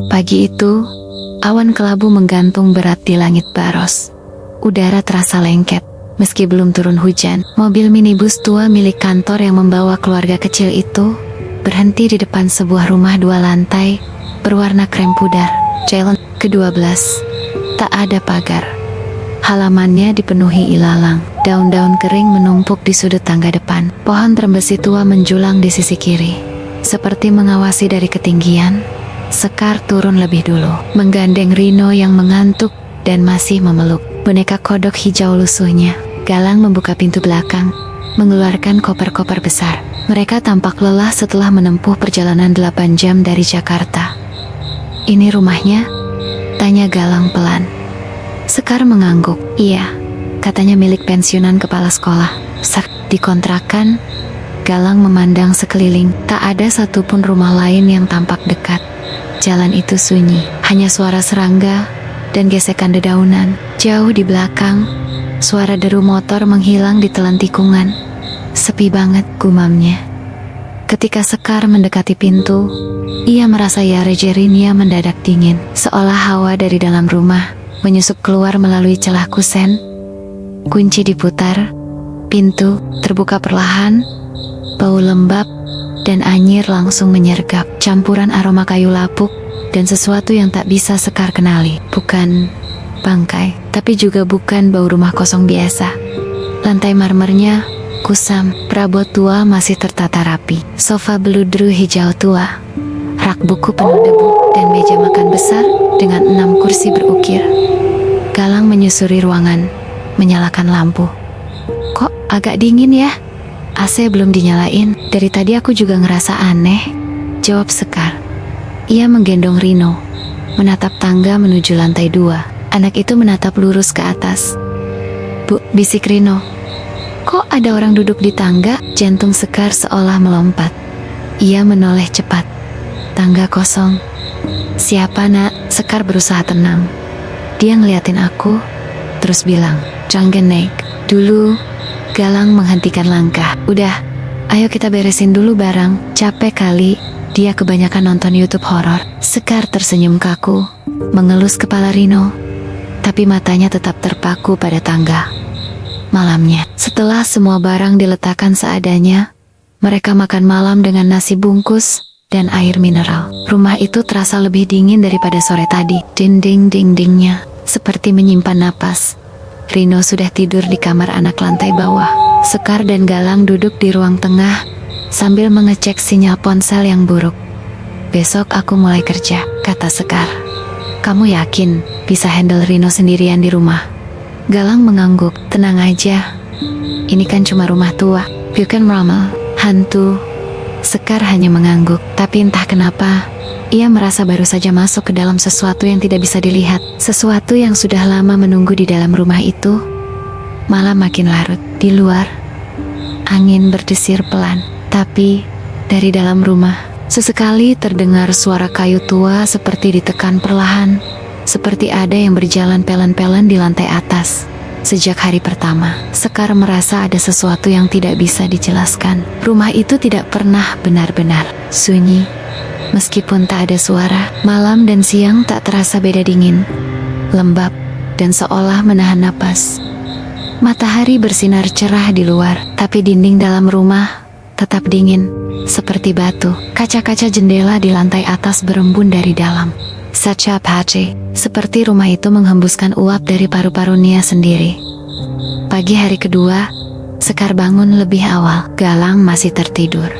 Pagi itu, awan kelabu menggantung berat di langit Baros. Udara terasa lengket. Meski belum turun hujan, mobil minibus tua milik kantor yang membawa keluarga kecil itu berhenti di depan sebuah rumah 2 lantai berwarna krem pudar. Jalan ke-12. Tak ada pagar. Halamannya dipenuhi ilalang. Daun-daun kering menumpuk di sudut tangga depan. Pohon trembesi tua menjulang di sisi kiri. Seperti mengawasi dari ketinggian, Sekar turun lebih dulu, menggandeng Rino yang mengantuk dan masih memeluk boneka kodok hijau lusuhnya. Galang membuka pintu belakang, mengeluarkan koper-koper besar. Mereka tampak lelah setelah menempuh perjalanan 8 jam dari Jakarta. "Ini rumahnya?" tanya Galang pelan. Sekar mengangguk. "Iya," katanya, "milik pensiunan kepala sekolah." Di kontrakan, Galang memandang sekeliling. Tak ada satupun rumah lain yang tampak dekat. Jalan itu sunyi, hanya suara serangga dan gesekan dedaunan. Jauh di belakang, suara deru motor menghilang di telan tikungan. "Sepi banget," gumamnya. Ketika Sekar mendekati pintu, ia merasa Yarejerinia mendadak dingin, seolah hawa dari dalam rumah menyusup keluar melalui celah kusen. Kunci diputar, pintu terbuka perlahan, bau lembab dan anyir langsung menyergap, campuran aroma kayu lapuk dan sesuatu yang tak bisa Sekar kenali. Bukan bangkai, tapi juga bukan bau rumah kosong biasa. Lantai marmernya kusam, perabot tua masih tertata rapi, sofa beludru hijau tua, rak buku penuh debu, dan meja makan besar dengan 6 kursi berukir. Galang menyusuri ruangan, menyalakan lampu. "Kok agak dingin ya? AC belum dinyalain. Dari tadi aku juga ngerasa aneh," jawab Sekar. Ia menggendong Rino, menatap tangga menuju lantai 2. Anak itu menatap lurus ke atas. "Bu," bisik Rino. "Kok ada orang duduk di tangga?" Jantung Sekar seolah melompat. Ia menoleh cepat. "Tangga kosong." "Siapa, Nak?" Sekar berusaha tenang. Dia ngeliatin aku, terus bilang, "Jangan naik dulu." Galang menghentikan langkah. "Udah, ayo kita beresin dulu barang. Capek kali, dia kebanyakan nonton YouTube horor." Sekar tersenyum kaku, mengelus kepala Rino, tapi matanya tetap terpaku pada tangga. Malamnya, setelah semua barang diletakkan seadanya, mereka makan malam dengan nasi bungkus dan air mineral. Rumah itu terasa lebih dingin daripada sore tadi. Dinding-dindingnya seperti menyimpan napas. Rino sudah tidur di kamar anak lantai bawah. Sekar dan Galang duduk di ruang tengah sambil mengecek sinyal ponsel yang buruk. "Besok aku mulai kerja," kata Sekar. "Kamu yakin bisa handle Rino sendirian di rumah?" Galang mengangguk. "Tenang aja. Ini kan cuma rumah tua, bukan rumah hantu." Sekar hanya mengangguk, tapi entah kenapa, ia merasa baru saja masuk ke dalam sesuatu yang tidak bisa dilihat. Sesuatu yang sudah lama menunggu di dalam rumah itu. Malam makin larut. Di luar, angin berdesir pelan. Tapi, dari dalam rumah, sesekali terdengar suara kayu tua seperti ditekan perlahan. Seperti ada yang berjalan pelan-pelan di lantai atas. Sejak hari pertama, Sekar merasa ada sesuatu yang tidak bisa dijelaskan. Rumah itu tidak pernah benar-benar sunyi. Meskipun tak ada suara, malam dan siang tak terasa beda dingin, lembab, dan seolah menahan napas. Matahari bersinar cerah di luar, tapi dinding dalam rumah tetap dingin, seperti batu. Kaca-kaca jendela di lantai atas berembun dari dalam. Setiap hari, seperti rumah itu menghembuskan uap dari paru-paru Nia sendiri. Pagi hari kedua, Sekar bangun lebih awal. Galang masih tertidur,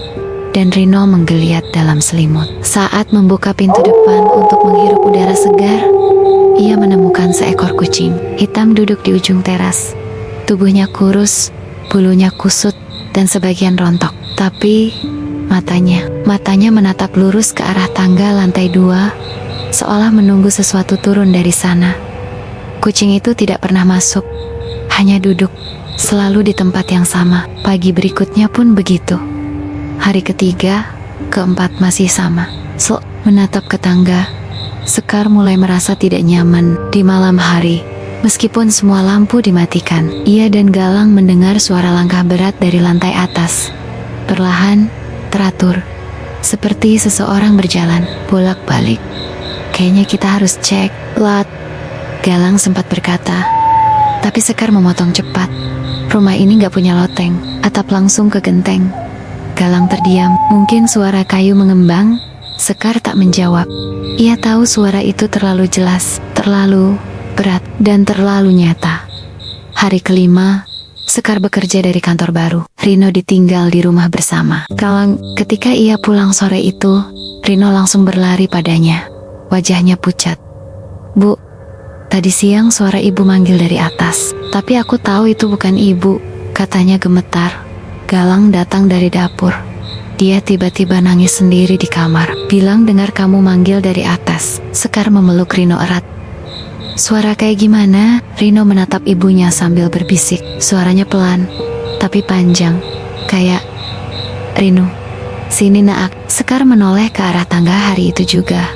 dan Rino menggeliat dalam selimut. Saat membuka pintu depan untuk menghirup udara segar, ia menemukan seekor kucing hitam duduk di ujung teras. Tubuhnya kurus, bulunya kusut, dan sebagian rontok. Tapi matanya menatap lurus ke arah tangga lantai 2, seolah menunggu sesuatu turun dari sana. Kucing itu tidak pernah masuk, hanya duduk, selalu di tempat yang sama. Pagi berikutnya pun begitu. Hari ketiga, keempat masih sama. Menatap ke tangga, Sekar mulai merasa tidak nyaman di malam hari. Meskipun semua lampu dimatikan, ia dan Galang mendengar suara langkah berat dari lantai atas. Perlahan, teratur, seperti seseorang berjalan bolak-balik. Kayaknya kita harus cek lot, Galang sempat berkata. Tapi Sekar memotong cepat. Rumah ini gak punya loteng, atap langsung ke genteng. Galang terdiam, mungkin suara kayu mengembang. Sekar tak menjawab. Ia tahu suara itu terlalu jelas, terlalu berat, dan terlalu nyata. Hari kelima, Sekar bekerja dari kantor baru. Rino ditinggal di rumah bersama. Ketika ia pulang sore itu, Rino langsung berlari padanya. Wajahnya pucat. Bu, tadi siang suara ibu manggil dari atas. Tapi aku tahu itu bukan ibu, katanya gemetar. Galang datang dari dapur. Dia tiba-tiba nangis sendiri di kamar. Bilang dengar kamu manggil dari atas. Sekar memeluk Rino erat. Suara kayak gimana? Rino menatap ibunya sambil berbisik. Suaranya pelan, tapi panjang. Kayak, Rino, sini nak. Sekar menoleh ke arah tangga hari itu juga.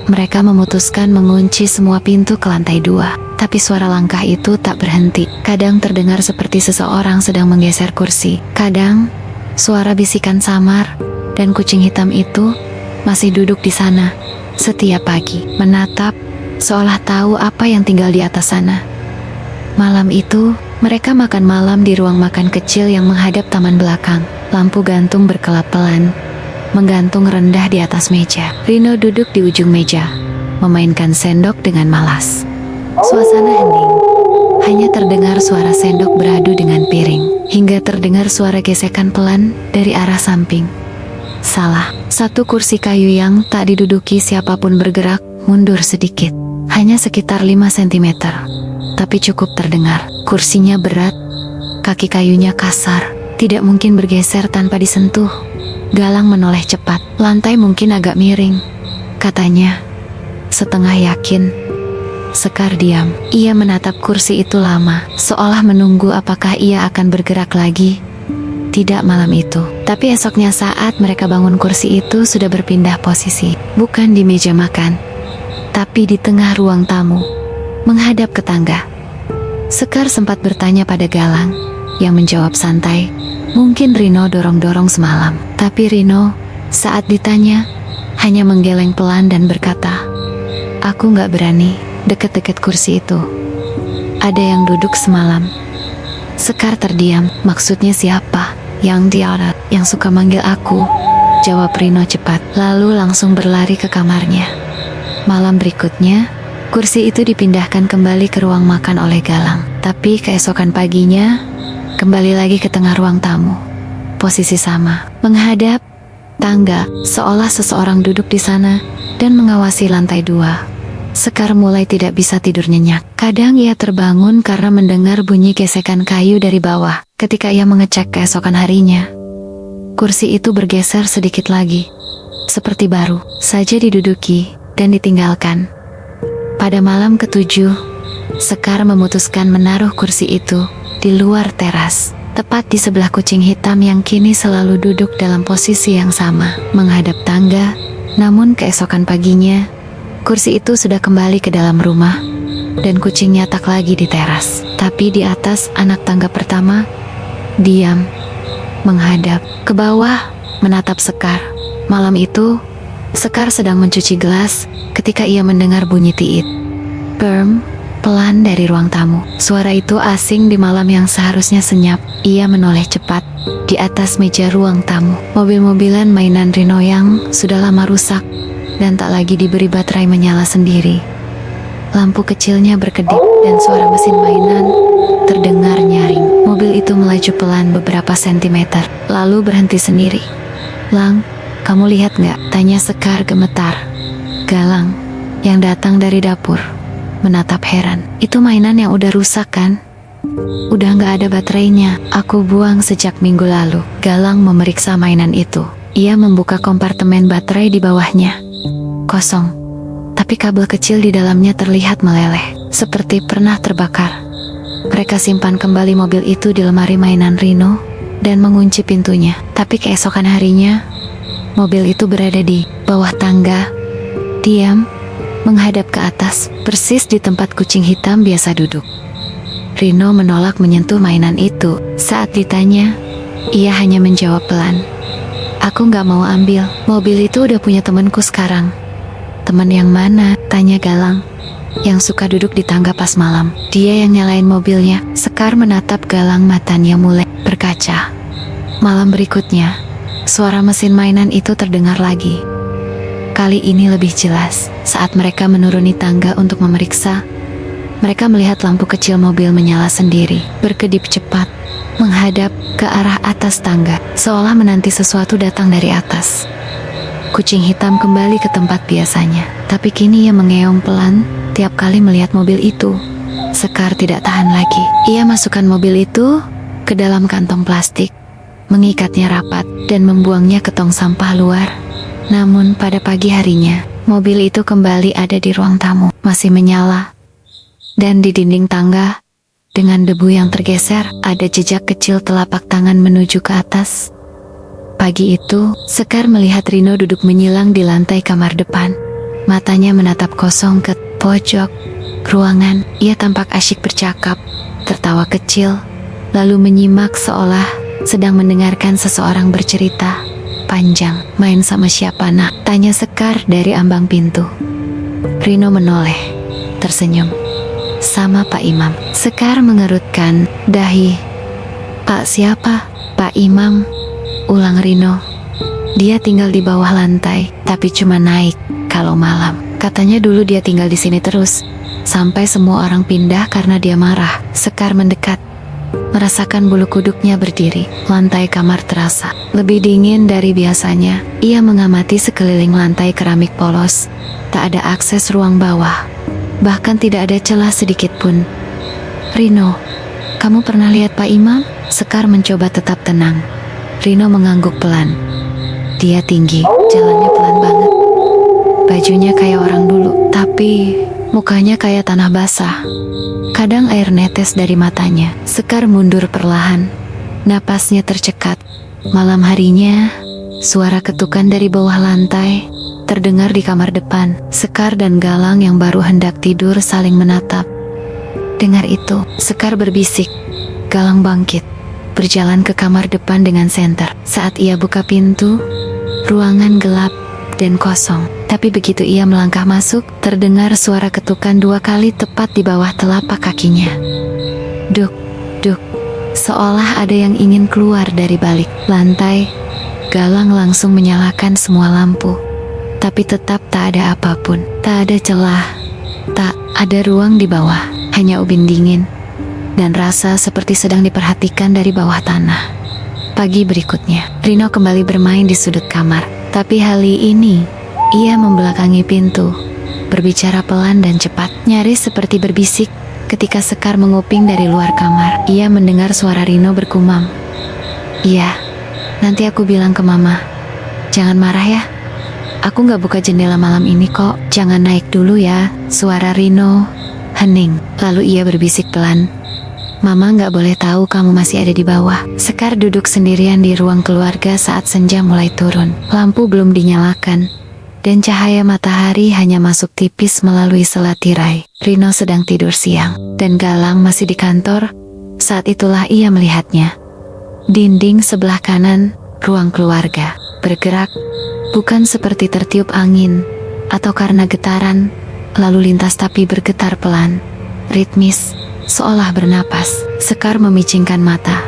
Mereka memutuskan mengunci semua pintu ke lantai 2. Tapi suara langkah itu tak berhenti. Kadang terdengar seperti seseorang sedang menggeser kursi. Kadang, suara bisikan samar. Dan kucing hitam itu masih duduk di sana. Setiap pagi, menatap seolah tahu apa yang tinggal di atas sana. Malam itu, mereka makan malam di ruang makan kecil yang menghadap taman belakang. Lampu gantung berkelap pelan, menggantung rendah di atas meja. Rino duduk di ujung meja, memainkan sendok dengan malas. Suasana hening. Hanya terdengar suara sendok beradu dengan piring, hingga terdengar suara gesekan pelan dari arah samping. Salah, satu kursi kayu yang tak diduduki siapapun bergerak mundur sedikit. Hanya sekitar 5 cm, tapi cukup terdengar. Kursinya berat, kaki kayunya kasar, tidak mungkin bergeser tanpa disentuh. Galang menoleh cepat. Lantai mungkin agak miring, katanya, setengah yakin. Sekar diam. Ia menatap kursi itu lama, seolah menunggu apakah ia akan bergerak lagi. Tidak malam itu, tapi esoknya saat mereka bangun, kursi itu sudah berpindah posisi. Bukan di meja makan, tapi di tengah ruang tamu, menghadap ke tangga. Sekar sempat bertanya pada Galang, yang menjawab santai, mungkin Rino dorong-dorong semalam. Tapi Rino, saat ditanya, hanya menggeleng pelan dan berkata, aku gak berani deket-deket kursi itu. Ada yang duduk semalam. Sekar terdiam. Maksudnya siapa? Yang tiara, yang suka manggil aku, jawab Rino cepat, lalu langsung berlari ke kamarnya. Malam berikutnya, kursi itu dipindahkan kembali ke ruang makan oleh Galang. Tapi keesokan paginya, kembali lagi ke tengah ruang tamu. Posisi sama, menghadap tangga, seolah seseorang duduk di sana dan mengawasi lantai 2. Sekar mulai tidak bisa tidur nyenyak. Kadang ia terbangun karena mendengar bunyi gesekan kayu dari bawah. Ketika ia mengecek keesokan harinya, kursi itu bergeser sedikit lagi, seperti baru saja diduduki dan ditinggalkan. Pada malam ke-7, Sekar memutuskan menaruh kursi itu di luar teras, tepat di sebelah kucing hitam yang kini selalu duduk dalam posisi yang sama, menghadap tangga. Namun keesokan paginya, kursi itu sudah kembali ke dalam rumah, dan kucingnya tak lagi di teras, tapi di atas anak tangga pertama, diam, menghadap ke bawah, menatap Sekar. Malam itu, Sekar sedang mencuci gelas ketika ia mendengar bunyi tiit. Perm, pelan dari ruang tamu. Suara itu asing di malam yang seharusnya senyap. Ia menoleh cepat. Di atas meja ruang tamu, mobil-mobilan mainan Rino yang sudah lama rusak dan tak lagi diberi baterai menyala sendiri. Lampu kecilnya berkedip dan suara mesin mainan terdengar nyaring. Mobil itu melaju pelan beberapa sentimeter, lalu berhenti sendiri. Lang, kamu lihat nggak? Tanya Sekar gemetar. Galang, yang datang dari dapur, menatap heran. Itu mainan yang udah rusak kan? Udah nggak ada baterainya. Aku buang sejak minggu lalu. Galang memeriksa mainan itu. Ia membuka kompartemen baterai di bawahnya. Kosong, tapi kabel kecil di dalamnya terlihat meleleh, seperti pernah terbakar. Mereka simpan kembali mobil itu di lemari mainan Rino dan mengunci pintunya. Tapi keesokan harinya, mobil itu berada di bawah tangga, diam, menghadap ke atas, persis di tempat kucing hitam biasa duduk. Rino menolak menyentuh mainan itu. Saat ditanya, ia hanya menjawab pelan, aku nggak mau ambil, mobil itu udah punya temanku sekarang. Teman yang mana? Tanya Galang. Yang suka duduk di tangga pas malam. Dia yang nyalain mobilnya. Sekar menatap Galang, matanya mulai berkaca. Malam berikutnya, suara mesin mainan itu terdengar lagi. Kali ini lebih jelas. Saat mereka menuruni tangga untuk memeriksa, mereka melihat lampu kecil mobil menyala sendiri, berkedip cepat, menghadap ke arah atas tangga, seolah menanti sesuatu datang dari atas. Kucing hitam kembali ke tempat biasanya, tapi kini ia mengeong pelan tiap kali melihat mobil itu. Sekar tidak tahan lagi. Ia masukkan mobil itu ke dalam kantong plastik, mengikatnya rapat, dan membuangnya ke tong sampah luar. Namun pada pagi harinya, mobil itu kembali ada di ruang tamu, masih menyala. Dan di dinding tangga, dengan debu yang tergeser, ada jejak kecil telapak tangan menuju ke atas. Pagi itu, Sekar melihat Rino duduk menyilang di lantai kamar depan. Matanya menatap kosong ke pojok ruangan. Ia tampak asyik bercakap, tertawa kecil, lalu menyimak seolah sedang mendengarkan seseorang bercerita panjang. Main sama siapa nak? Tanya Sekar dari ambang pintu. Rino menoleh, tersenyum. Sama Pak Imam. Sekar mengerutkan dahi. Pak siapa? Pak Imam, ulang Rino. Dia tinggal di bawah lantai, tapi cuma naik kalau malam. Katanya dulu dia tinggal di sini terus, sampai semua orang pindah karena dia marah. Sekar mendekat, merasakan bulu kuduknya berdiri. Lantai kamar terasa lebih dingin dari biasanya. Ia mengamati sekeliling lantai keramik polos. Tak ada akses ruang bawah, bahkan tidak ada celah sedikit pun. Rino, kamu pernah lihat Pak Imam? Sekar mencoba tetap tenang. Rino mengangguk pelan. Dia tinggi, jalannya pelan banget. Bajunya kayak orang dulu, tapi mukanya kayak tanah basah. Kadang air netes dari matanya. Sekar mundur perlahan, napasnya tercekat. Malam harinya, suara ketukan dari bawah lantai terdengar di kamar depan. Sekar dan Galang yang baru hendak tidur saling menatap. Dengar itu, Sekar berbisik. Galang bangkit, berjalan ke kamar depan dengan senter. Saat ia buka pintu, ruangan gelap dan kosong. Tapi begitu ia melangkah masuk, terdengar suara ketukan 2 kali tepat di bawah telapak kakinya. Duk, duk, seolah ada yang ingin keluar dari balik lantai. Galang langsung menyalakan semua lampu, tapi tetap tak ada apapun. Tak ada celah, tak ada ruang di bawah, hanya ubin dingin dan rasa seperti sedang diperhatikan dari bawah tanah. Pagi berikutnya, Rino kembali bermain di sudut kamar. Tapi kali ini, ia membelakangi pintu, berbicara pelan dan cepat, nyaris seperti berbisik. Ketika Sekar menguping dari luar kamar, ia mendengar suara Rino bergumam. Iya, nanti aku bilang ke mama. Jangan marah ya. Aku gak buka jendela malam ini kok. Jangan naik dulu ya. Suara Rino hening. Lalu ia berbisik pelan. Mama gak boleh tahu kamu masih ada di bawah. Sekar duduk sendirian di ruang keluarga saat senja mulai turun. Lampu belum dinyalakan, dan cahaya matahari hanya masuk tipis melalui sela tirai. Rino sedang tidur siang, dan Galang masih di kantor. Saat itulah ia melihatnya. Dinding sebelah kanan, ruang keluarga, bergerak, bukan seperti tertiup angin, atau karena getaran, lalu lintas tapi bergetar pelan, ritmis, seolah bernapas. Sekar memicingkan mata.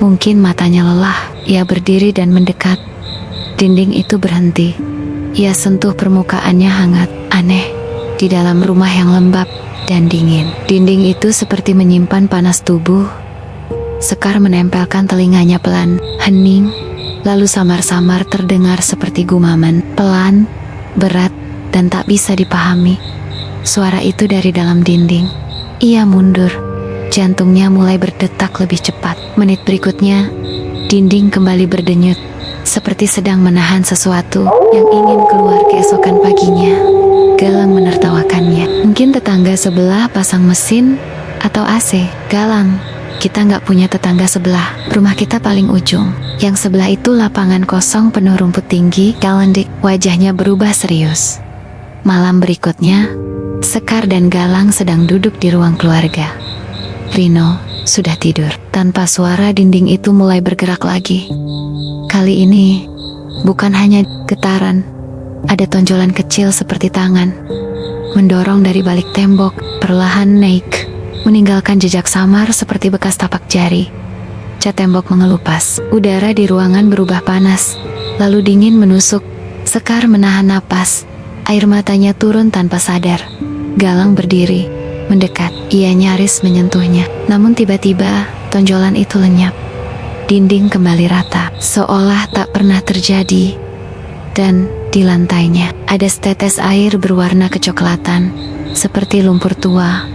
Mungkin matanya lelah. Ia berdiri dan mendekat. Dinding itu berhenti. Ia sentuh permukaannya hangat, aneh, di dalam rumah yang lembab dan dingin. Dinding itu seperti menyimpan panas tubuh. Sekar menempelkan telinganya pelan, hening, lalu samar-samar terdengar seperti gumaman, pelan, berat, dan tak bisa dipahami. Suara itu dari dalam dinding. Ia mundur, jantungnya mulai berdetak lebih cepat. Menit berikutnya, dinding kembali berdenyut, seperti sedang menahan sesuatu yang ingin keluar keesokan paginya. Galang menertawakannya. Mungkin tetangga sebelah pasang mesin atau AC. Galang, kita nggak punya tetangga sebelah. Rumah kita paling ujung. Yang sebelah itu lapangan kosong penuh rumput tinggi. Galandik, wajahnya berubah serius. Malam berikutnya, Sekar dan Galang sedang duduk di ruang keluarga. Rino sudah tidur. Tanpa suara, dinding itu mulai bergerak lagi. Kali ini bukan hanya getaran, ada tonjolan kecil seperti tangan, mendorong dari balik tembok, perlahan naik, meninggalkan jejak samar seperti bekas tapak jari. Cat tembok mengelupas, udara di ruangan berubah panas, lalu dingin menusuk. Sekar menahan napas, air matanya turun tanpa sadar. Galang berdiri, mendekat, ia nyaris menyentuhnya. Namun tiba-tiba, tonjolan itu lenyap. Dinding kembali rata, seolah tak pernah terjadi. Dan di lantainya, ada setetes air berwarna kecoklatan, seperti lumpur tua.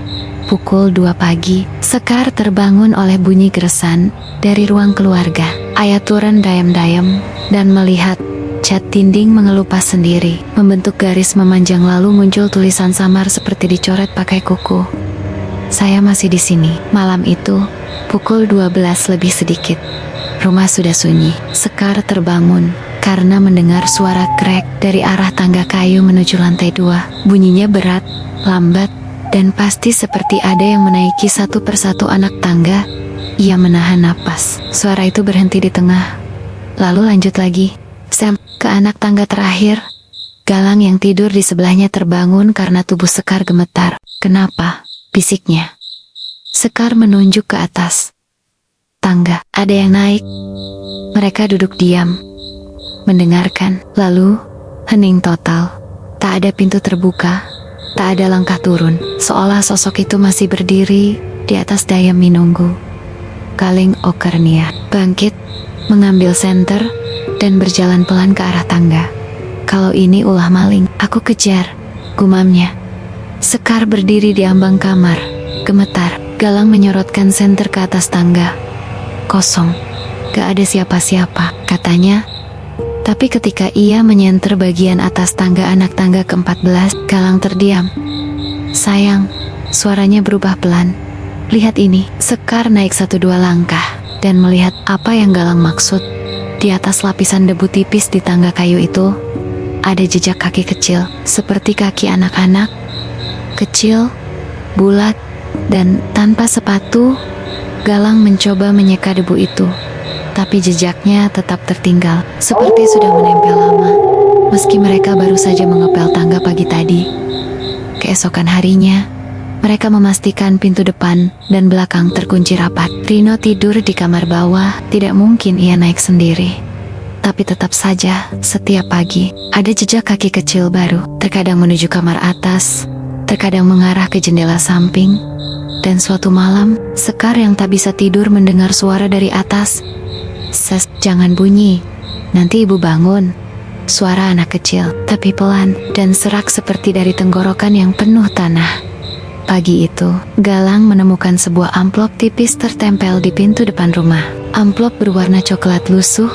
Pukul 2 pagi, Sekar terbangun oleh bunyi geresan dari ruang keluarga. Ayah turun dayam-dayam dan melihat cat dinding mengelupas sendiri, membentuk garis memanjang, lalu muncul tulisan samar seperti dicoret pakai kuku. Saya masih di sini. Malam itu, pukul 12 lebih sedikit. Rumah sudah sunyi. Sekar terbangun karena mendengar suara krek dari arah tangga kayu menuju lantai 2. Bunyinya berat, lambat, dan pasti seperti ada yang menaiki satu persatu anak tangga. Ia menahan napas. Suara itu berhenti di tengah, lalu lanjut lagi. Sam, ke anak tangga terakhir. Galang yang tidur di sebelahnya terbangun karena tubuh Sekar gemetar. Kenapa? Bisiknya. Sekar menunjuk ke atas tangga. Ada yang naik. Mereka duduk diam, mendengarkan. Lalu, hening total. Tak ada pintu terbuka, tak ada langkah turun. Seolah sosok itu masih berdiri di atas dayam menunggu. Galing Okernia bangkit, mengambil senter, dan berjalan pelan ke arah tangga. Kalau ini ulah maling, aku kejar, gumamnya. Sekar berdiri di ambang kamar, gemetar. Galang menyorotkan senter ke atas tangga. Kosong, gak ada siapa-siapa, katanya. Tapi ketika ia menyenter bagian atas tangga anak tangga ke-14, Galang terdiam. Sayang, suaranya berubah pelan. Lihat ini. Sekar naik 1-2 langkah dan melihat apa yang Galang maksud. Di atas lapisan debu tipis di tangga kayu itu, ada jejak kaki kecil, seperti kaki anak-anak. Kecil, bulat, dan tanpa sepatu. Galang mencoba menyeka debu itu, tapi jejaknya tetap tertinggal, seperti sudah menempel lama, meski mereka baru saja mengepel tangga pagi tadi. Keesokan harinya, mereka memastikan pintu depan dan belakang terkunci rapat. Rino tidur di kamar bawah, tidak mungkin ia naik sendiri. Tapi tetap saja, setiap pagi, ada jejak kaki kecil baru, terkadang menuju kamar atas, terkadang mengarah ke jendela samping. Dan suatu malam, Sekar yang tak bisa tidur mendengar suara dari atas. Ses, jangan bunyi, nanti ibu bangun. Suara anak kecil, tapi pelan, dan serak seperti dari tenggorokan yang penuh tanah. Pagi itu, Galang menemukan sebuah amplop tipis tertempel di pintu depan rumah. Amplop berwarna coklat lusuh,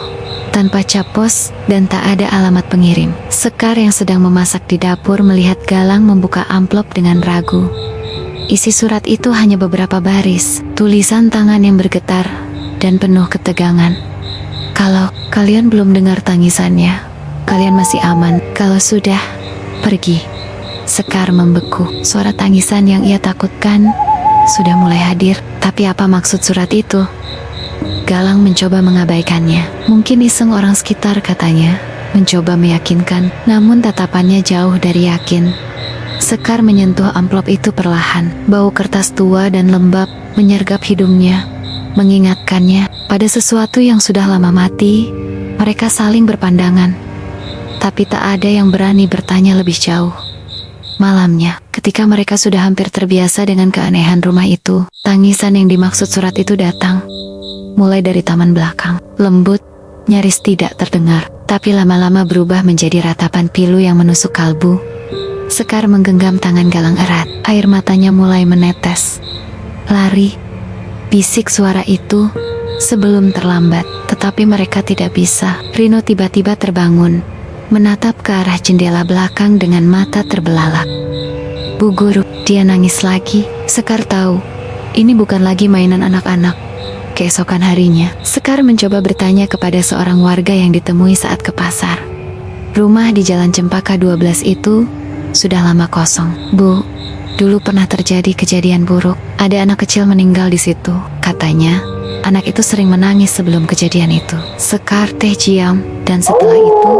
tanpa cap pos, dan tak ada alamat pengirim. Sekar yang sedang memasak di dapur melihat Galang membuka amplop dengan ragu. Isi surat itu hanya beberapa baris, tulisan tangan yang bergetar, dan penuh ketegangan. Kalau kalian belum dengar tangisannya, kalian masih aman. Kalau sudah, pergi. Sekar membeku. Suara tangisan yang ia takutkan sudah mulai hadir. Tapi apa maksud surat itu? Galang mencoba mengabaikannya. Mungkin iseng orang sekitar, katanya. Mencoba meyakinkan, namun tatapannya jauh dari yakin. Sekar menyentuh amplop itu perlahan. Bau kertas tua dan lembab menyergap hidungnya, mengingatkannya pada sesuatu yang sudah lama mati. Mereka saling berpandangan, tapi tak ada yang berani bertanya lebih jauh. Malamnya, ketika mereka sudah hampir terbiasa dengan keanehan rumah itu, tangisan yang dimaksud surat itu datang. Mulai dari taman belakang, lembut, nyaris tidak terdengar, tapi lama-lama berubah menjadi ratapan pilu yang menusuk kalbu. Sekar menggenggam tangan Galang erat, air matanya mulai menetes. Lari, bisik suara itu, sebelum terlambat. Tetapi mereka tidak bisa. Rino tiba-tiba terbangun, menatap ke arah jendela belakang dengan mata terbelalak. Bu Guru, dia nangis lagi. Sekar tahu, ini bukan lagi mainan anak-anak. Keesokan harinya, Sekar mencoba bertanya kepada seorang warga yang ditemui saat ke pasar. Rumah di Jalan Cempaka 12 itu sudah lama kosong. Bu, dulu pernah terjadi kejadian buruk. Ada anak kecil meninggal di situ. Katanya, anak itu sering menangis sebelum kejadian itu. Sekar teh diam, dan setelah itu,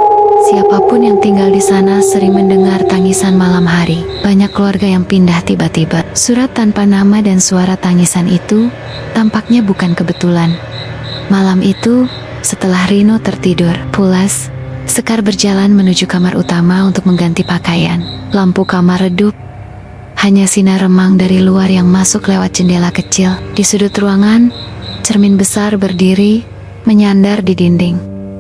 Siapapun yang tinggal di sana sering mendengar tangisan malam hari. Banyak keluarga yang pindah tiba-tiba. Surat tanpa nama dan suara tangisan itu tampaknya bukan kebetulan. Malam itu, setelah Rino tertidur pulas, Sekar berjalan menuju kamar utama untuk mengganti pakaian. Lampu kamar redup. Hanya sinar remang dari luar yang masuk lewat jendela kecil. Di sudut ruangan, cermin besar berdiri, menyandar di dinding.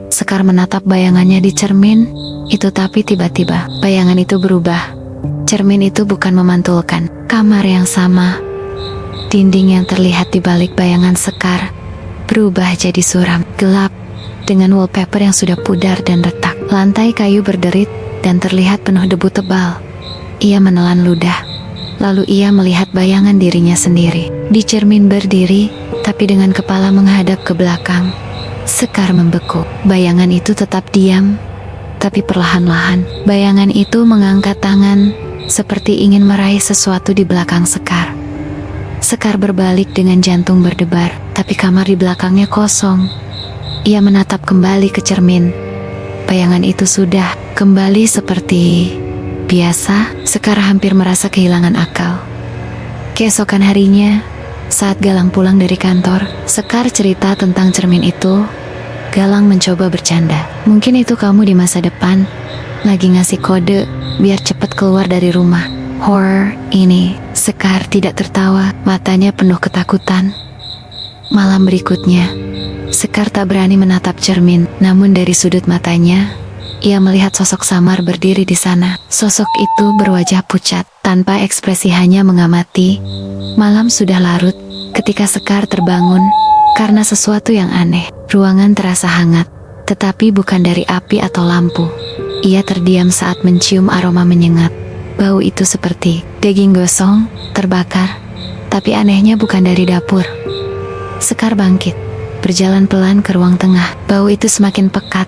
Sekar menatap bayangannya di cermin itu, tapi tiba-tiba bayangan itu berubah. Cermin itu bukan memantulkan. Kamar yang sama, dinding yang terlihat di balik bayangan Sekar berubah jadi suram, gelap, dengan wallpaper yang sudah pudar dan retak. Lantai kayu berderit dan terlihat penuh debu tebal. Ia menelan ludah. Lalu ia melihat bayangan dirinya sendiri. Di cermin berdiri, tapi dengan kepala menghadap ke belakang. Sekar membeku. Bayangan itu tetap diam, tapi perlahan-lahan bayangan itu mengangkat tangan seperti ingin meraih sesuatu di belakang Sekar. Sekar berbalik dengan jantung berdebar, tapi kamar di belakangnya kosong. Ia menatap kembali ke cermin. Bayangan itu sudah kembali seperti biasa. Sekar hampir merasa kehilangan akal. Keesokan harinya, saat Galang pulang dari kantor, Sekar cerita tentang cermin itu. Galang mencoba bercanda. Mungkin itu kamu di masa depan, lagi ngasih kode biar cepat keluar dari rumah. Horror ini. Sekar tidak tertawa, matanya penuh ketakutan. Malam berikutnya, Sekar tak berani menatap cermin, namun dari sudut matanya, ia melihat sosok samar berdiri di sana. Sosok itu berwajah pucat, tanpa ekspresi, hanya mengamati. Malam sudah larut ketika Sekar terbangun karena sesuatu yang aneh. Ruangan terasa hangat, tetapi bukan dari api atau lampu. Ia terdiam saat mencium aroma menyengat. Bau itu seperti daging gosong, terbakar, tapi anehnya bukan dari dapur. Sekar bangkit, berjalan pelan ke ruang tengah. Bau itu semakin pekat,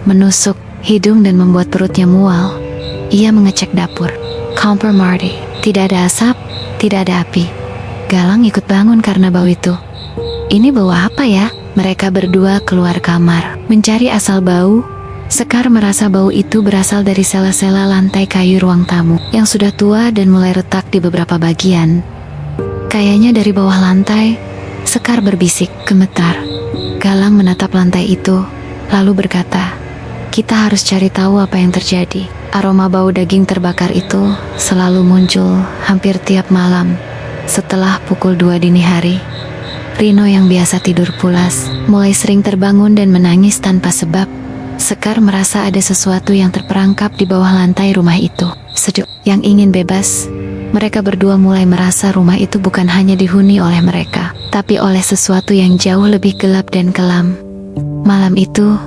menusuk hidung dan membuat perutnya mual. Ia mengecek dapur. Kompor Marty. Tidak ada asap, tidak ada api. Galang ikut bangun karena bau itu. Ini bau apa ya? Mereka berdua keluar kamar, mencari asal bau. Sekar merasa bau itu berasal dari sela-sela lantai kayu ruang tamu, yang sudah tua dan mulai retak di beberapa bagian. Kayaknya dari bawah lantai. Sekar berbisik, gemetar. Galang menatap lantai itu, lalu berkata, "Kita harus cari tahu apa yang terjadi." Aroma bau daging terbakar itu selalu muncul hampir tiap malam. Setelah pukul 2 dini hari, Rino yang biasa tidur pulas mulai sering terbangun dan menangis tanpa sebab. Sekar merasa ada sesuatu yang terperangkap di bawah lantai rumah itu. Sejuk, yang ingin bebas. Mereka berdua mulai merasa rumah itu bukan hanya dihuni oleh mereka, tapi oleh sesuatu yang jauh lebih gelap dan kelam. Malam itu,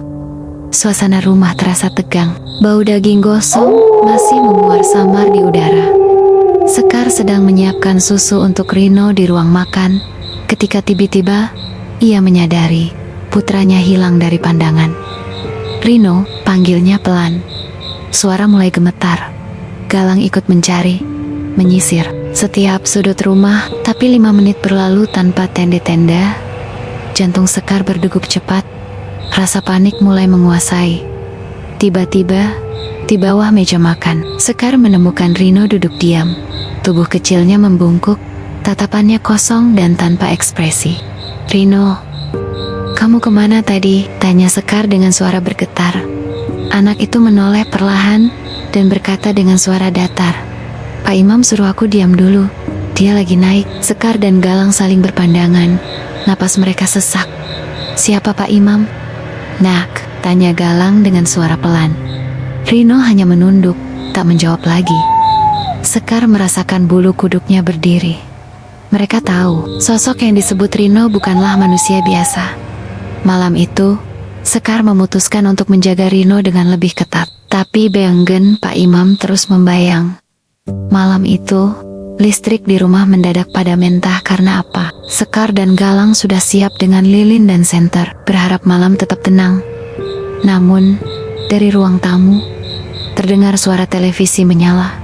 suasana rumah terasa tegang. Bau daging gosong masih menguar samar di udara. Sekar sedang menyiapkan susu untuk Rino di ruang makan, ketika tiba-tiba ia menyadari putranya hilang dari pandangan. "Rino," panggilnya pelan. Suara mulai gemetar. Galang ikut mencari, menyisir setiap sudut rumah, tapi 5 menit berlalu tanpa tenda-tenda. Jantung Sekar berdegup cepat. Rasa panik mulai menguasai. Tiba-tiba, di bawah meja makan, Sekar menemukan Rino duduk diam. Tubuh kecilnya membungkuk, tatapannya kosong dan tanpa ekspresi. "Rino, kamu kemana tadi?" tanya Sekar dengan suara bergetar. Anak itu menoleh perlahan dan berkata dengan suara datar, "Pak Imam suruh aku diam dulu. Dia lagi naik." Sekar dan Galang saling berpandangan. Napas mereka sesak. "Siapa Pak Imam?" "Nak," tanya Galang dengan suara pelan. Rino hanya menunduk, tak menjawab lagi. Sekar merasakan bulu kuduknya berdiri. Mereka tahu, sosok yang disebut Rino bukanlah manusia biasa. Malam itu, Sekar memutuskan untuk menjaga Rino dengan lebih ketat. Tapi beanggen Pak Imam terus membayang. Malam itu, listrik di rumah mendadak padam, entah karena apa. Sekar dan Galang sudah siap dengan lilin dan senter, berharap malam tetap tenang. Namun, dari ruang tamu, terdengar suara televisi menyala.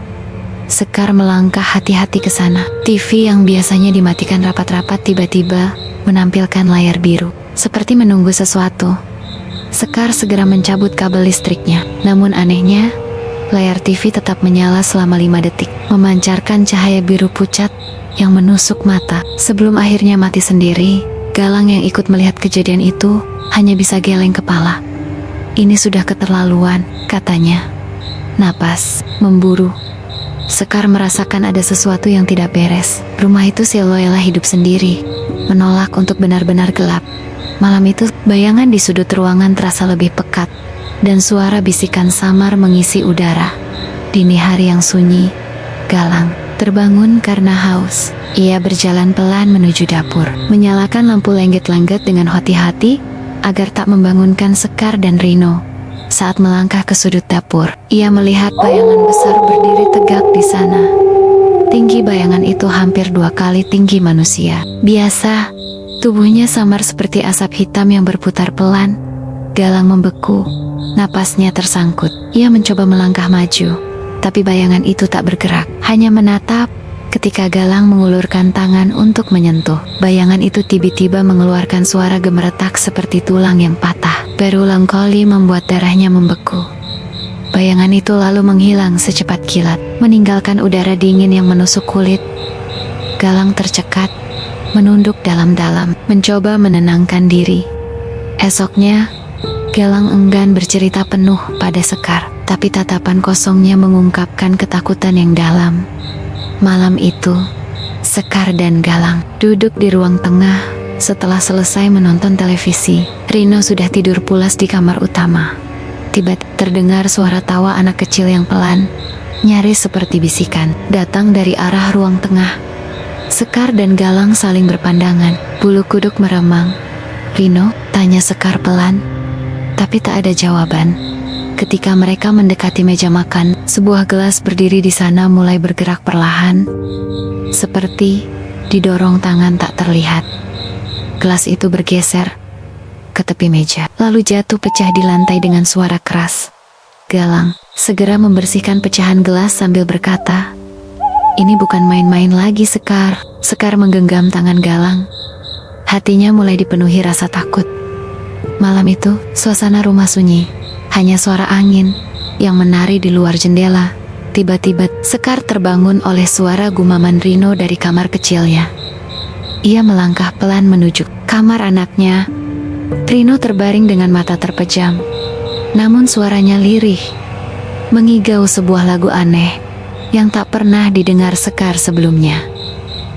Sekar melangkah hati-hati ke sana. TV yang biasanya dimatikan rapat-rapat tiba-tiba menampilkan layar biru, seperti menunggu sesuatu. Sekar segera mencabut kabel listriknya. Namun anehnya, layar TV tetap menyala selama 5 detik, memancarkan cahaya biru pucat yang menusuk mata. Sebelum akhirnya mati sendiri, Galang yang ikut melihat kejadian itu hanya bisa geleng kepala. Ini sudah keterlaluan, katanya. Napas memburu. Sekar merasakan ada sesuatu yang tidak beres. Rumah itu seolah-olah hidup sendiri, menolak untuk benar-benar gelap. Malam itu, bayangan di sudut ruangan terasa lebih pekat, dan suara bisikan samar mengisi udara. Dini hari yang sunyi, Galang terbangun karena haus. Ia berjalan pelan menuju dapur, menyalakan lampu lengket-lengket dengan hati-hati agar tak membangunkan Sekar dan Rino. Saat melangkah ke sudut dapur, ia melihat bayangan besar berdiri tegak di sana. Tinggi bayangan itu hampir 2 kali tinggi manusia. Biasa, tubuhnya samar seperti asap hitam yang berputar pelan. Galang membeku, napasnya tersangkut. Ia mencoba melangkah maju, tapi bayangan itu tak bergerak, hanya menatap. Ketika Galang mengulurkan tangan untuk menyentuh, bayangan itu tiba-tiba mengeluarkan suara gemeretak seperti tulang yang patah. Berulang kali membuat darahnya membeku. Bayangan itu lalu menghilang secepat kilat, meninggalkan udara dingin yang menusuk kulit. Galang tercekat, menunduk dalam-dalam, mencoba menenangkan diri. Esoknya, Galang enggan bercerita penuh pada Sekar, tapi tatapan kosongnya mengungkapkan ketakutan yang dalam. Malam itu, Sekar dan Galang duduk di ruang tengah setelah selesai menonton televisi. Rino sudah tidur pulas di kamar utama. Tiba-tiba terdengar suara tawa anak kecil yang pelan, nyaris seperti bisikan, datang dari arah ruang tengah. Sekar dan Galang saling berpandangan, bulu kuduk meremang. "Rino?" tanya Sekar pelan, tapi tak ada jawaban. Ketika mereka mendekati meja makan, sebuah gelas berdiri di sana mulai bergerak perlahan, seperti didorong tangan tak terlihat. Gelas itu bergeser ke tepi meja, lalu jatuh pecah di lantai dengan suara keras. Galang segera membersihkan pecahan gelas sambil berkata, "Ini bukan main-main lagi, Sekar." Sekar menggenggam tangan Galang. Hatinya mulai dipenuhi rasa takut. Malam itu, suasana rumah sunyi. Hanya suara angin yang menari di luar jendela. Tiba-tiba, Sekar terbangun oleh suara gumaman Rino dari kamar kecilnya. Ia melangkah pelan menuju kamar anaknya. Rino terbaring dengan mata terpejam, namun suaranya lirih, mengigau sebuah lagu aneh yang tak pernah didengar Sekar sebelumnya.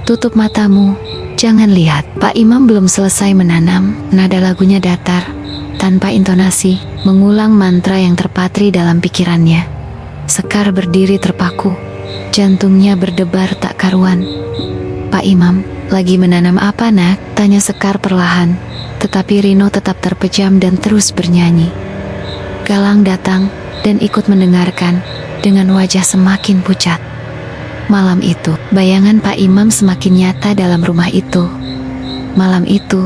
"Tutup matamu, jangan lihat." Pak Imam belum selesai menanam, nada lagunya datar, tanpa intonasi, mengulang mantra yang terpatri dalam pikirannya. Sekar berdiri terpaku, jantungnya berdebar tak karuan. "Pak Imam, lagi menanam apa, Nak?" tanya Sekar perlahan, tetapi Rino tetap terpejam dan terus bernyanyi. Galang datang dan ikut mendengarkan dengan wajah semakin pucat. Malam itu, bayangan Pak Imam semakin nyata dalam rumah itu. Malam itu,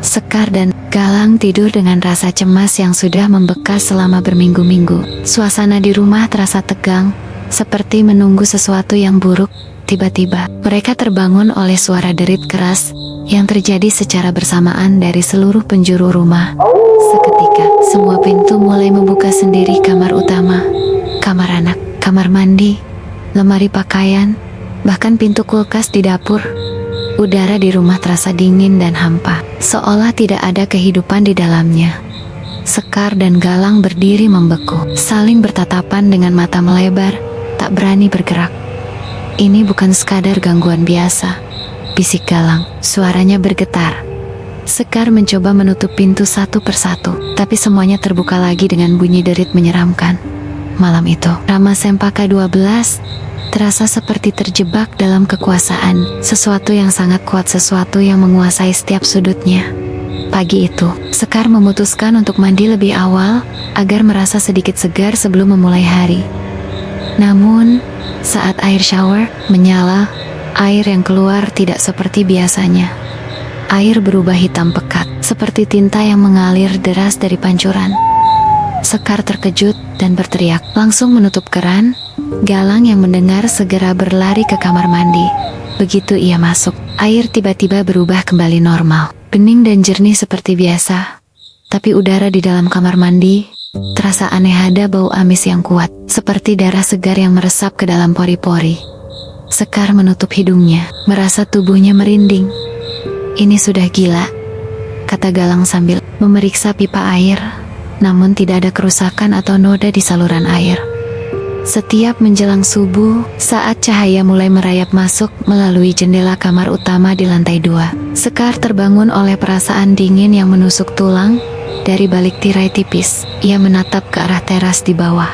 Sekar dan Galang tidur dengan rasa cemas yang sudah membekas selama berminggu-minggu. Suasana di rumah terasa tegang, seperti menunggu sesuatu yang buruk. Tiba-tiba, mereka terbangun oleh suara derit keras yang terjadi secara bersamaan dari seluruh penjuru rumah. Seketika, semua pintu mulai membuka sendiri: kamar utama, kamar anak, kamar mandi, lemari pakaian, bahkan pintu kulkas di dapur. Udara di rumah terasa dingin dan hampa, seolah tidak ada kehidupan di dalamnya. Sekar dan Galang berdiri membeku, saling bertatapan dengan mata melebar, tak berani bergerak. "Ini bukan sekadar gangguan biasa," bisik Galang, suaranya bergetar. Sekar mencoba menutup pintu satu persatu, tapi semuanya terbuka lagi dengan bunyi derit menyeramkan. Malam itu, Rama Sempaka 12 terasa seperti terjebak dalam kekuasaan, sesuatu yang sangat kuat, sesuatu yang menguasai setiap sudutnya. Pagi itu, Sekar memutuskan untuk mandi lebih awal agar merasa sedikit segar sebelum memulai hari. Namun, saat air shower menyala, air yang keluar tidak seperti biasanya. Air berubah hitam pekat, seperti tinta yang mengalir deras dari pancuran. Sekar terkejut dan berteriak, langsung menutup keran. Galang yang mendengar segera berlari ke kamar mandi. Begitu ia masuk, air tiba-tiba berubah kembali normal, bening dan jernih seperti biasa. Tapi udara di dalam kamar mandi terasa aneh, ada bau amis yang kuat, seperti darah segar yang meresap ke dalam pori-pori. Sekar menutup hidungnya, merasa tubuhnya merinding. Ini sudah gila, kata Galang sambil memeriksa pipa air, namun tidak ada kerusakan atau noda di saluran air. Setiap menjelang subuh, saat cahaya mulai merayap masuk melalui jendela kamar utama di lantai 2, Sekar terbangun oleh perasaan dingin yang menusuk tulang. Dari balik tirai tipis, ia menatap ke arah teras di bawah.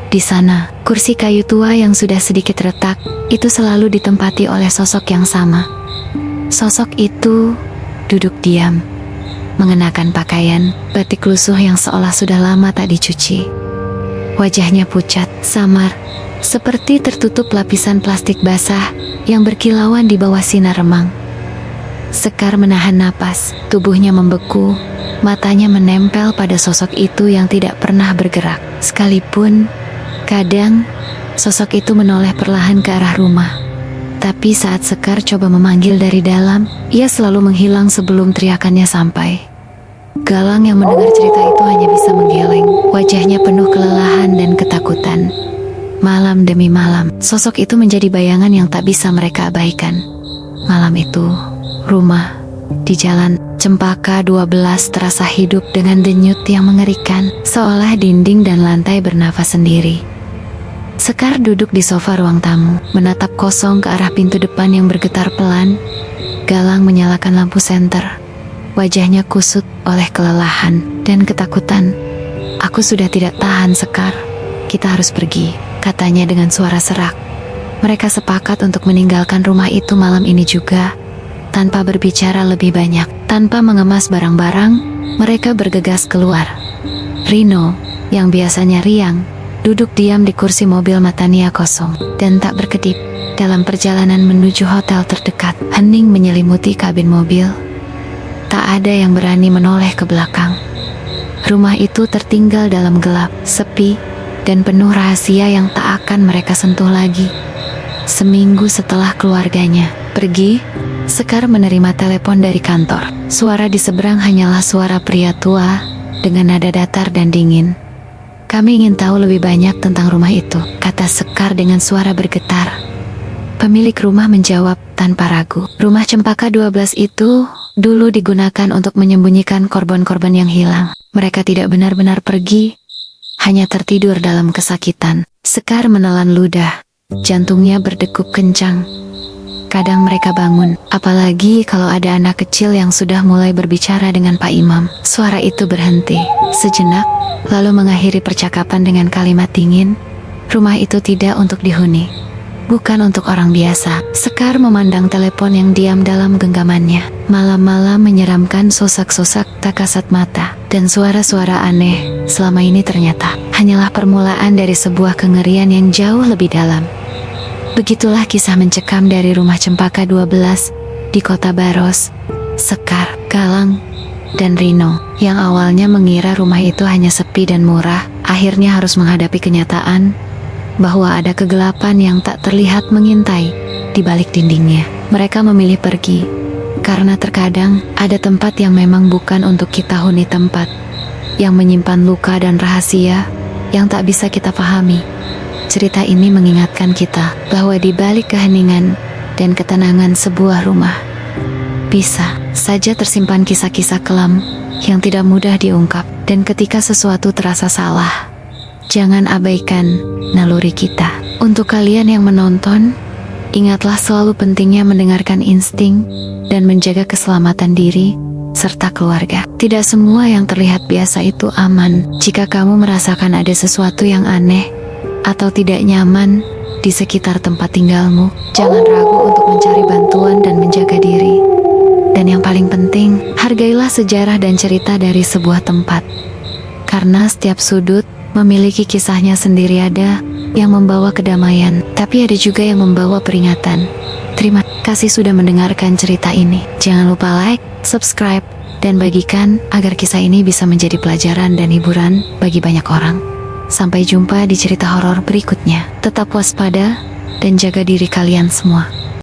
Di sana, kursi kayu tua yang sudah sedikit retak, itu selalu ditempati oleh sosok yang sama. Sosok itu duduk diam, mengenakan pakaian batik lusuh yang seolah sudah lama tak dicuci. Wajahnya pucat, samar, seperti tertutup lapisan plastik basah yang berkilauan di bawah sinar remang. Sekar menahan napas, tubuhnya membeku, matanya menempel pada sosok itu yang tidak pernah bergerak. Sekalipun, kadang, sosok itu menoleh perlahan ke arah rumah. Tapi saat Sekar coba memanggil dari dalam, ia selalu menghilang sebelum teriakannya sampai. Galang yang mendengar cerita itu hanya bisa menggeleng, wajahnya penuh kelelahan dan ketakutan. Malam demi malam, sosok itu menjadi bayangan yang tak bisa mereka abaikan. Malam itu, rumah di Jalan Cempaka 12 terasa hidup dengan denyut yang mengerikan, seolah dinding dan lantai bernafas sendiri. Sekar duduk di sofa ruang tamu, menatap kosong ke arah pintu depan yang bergetar pelan. Galang menyalakan lampu senter. Wajahnya kusut oleh kelelahan dan ketakutan. "Aku sudah tidak tahan, Sekar. Kita harus pergi," katanya dengan suara serak. Mereka sepakat untuk meninggalkan rumah itu malam ini juga. Tanpa berbicara lebih banyak, tanpa mengemas barang-barang, mereka bergegas keluar. Rino, yang biasanya riang, duduk diam di kursi mobil, matanya kosong dan tak berkedip. Dalam perjalanan menuju hotel terdekat, hening menyelimuti kabin mobil. Tak ada yang berani menoleh ke belakang. Rumah itu tertinggal dalam gelap, sepi, dan penuh rahasia yang tak akan mereka sentuh lagi. Seminggu setelah keluarganya pergi, Sekar menerima telepon dari kantor. Suara di seberang hanyalah suara pria tua dengan nada datar dan dingin. "Kami ingin tahu lebih banyak tentang rumah itu," kata Sekar dengan suara bergetar. Pemilik rumah menjawab tanpa ragu. "Rumah Cempaka 12 itu dulu digunakan untuk menyembunyikan korban-korban yang hilang. Mereka tidak benar-benar pergi, hanya tertidur dalam kesakitan." Sekar menelan ludah. Jantungnya berdegup kencang. Kadang mereka bangun, apalagi kalau ada anak kecil yang sudah mulai berbicara dengan Pak Imam. Suara itu berhenti sejenak, lalu mengakhiri percakapan dengan kalimat dingin, "Rumah itu tidak untuk dihuni. Bukan untuk orang biasa." Sekar memandang telepon yang diam dalam genggamannya. Malam-malam menyeramkan, sosak-sosak tak kasat mata, dan suara-suara aneh selama ini ternyata hanyalah permulaan dari sebuah kengerian yang jauh lebih dalam. Begitulah kisah mencekam dari rumah Cempaka 12 di kota Baros. Sekar, Galang, dan Rino yang awalnya mengira rumah itu hanya sepi dan murah, akhirnya harus menghadapi kenyataan bahwa ada kegelapan yang tak terlihat mengintai di balik dindingnya. Mereka memilih pergi karena terkadang ada tempat yang memang bukan untuk kita huni, tempat yang menyimpan luka dan rahasia yang tak bisa kita pahami. Cerita ini mengingatkan kita bahwa di balik keheningan dan ketenangan sebuah rumah bisa saja tersimpan kisah-kisah kelam yang tidak mudah diungkap. Dan ketika sesuatu terasa salah, jangan abaikan naluri kita. Untuk kalian yang menonton, ingatlah selalu pentingnya mendengarkan insting dan menjaga keselamatan diri serta keluarga. Tidak semua yang terlihat biasa itu aman. Jika kamu merasakan ada sesuatu yang aneh atau tidak nyaman di sekitar tempat tinggalmu, jangan ragu untuk mencari bantuan dan menjaga diri. Dan yang paling penting, hargailah sejarah dan cerita dari sebuah tempat, karena setiap sudut memiliki kisahnya sendiri. Ada yang membawa kedamaian, tapi ada juga yang membawa peringatan. Terima kasih sudah mendengarkan cerita ini. Jangan lupa like, subscribe, dan bagikan agar kisah ini bisa menjadi pelajaran dan hiburan bagi banyak orang. Sampai jumpa di cerita horor berikutnya. Tetap waspada dan jaga diri kalian semua.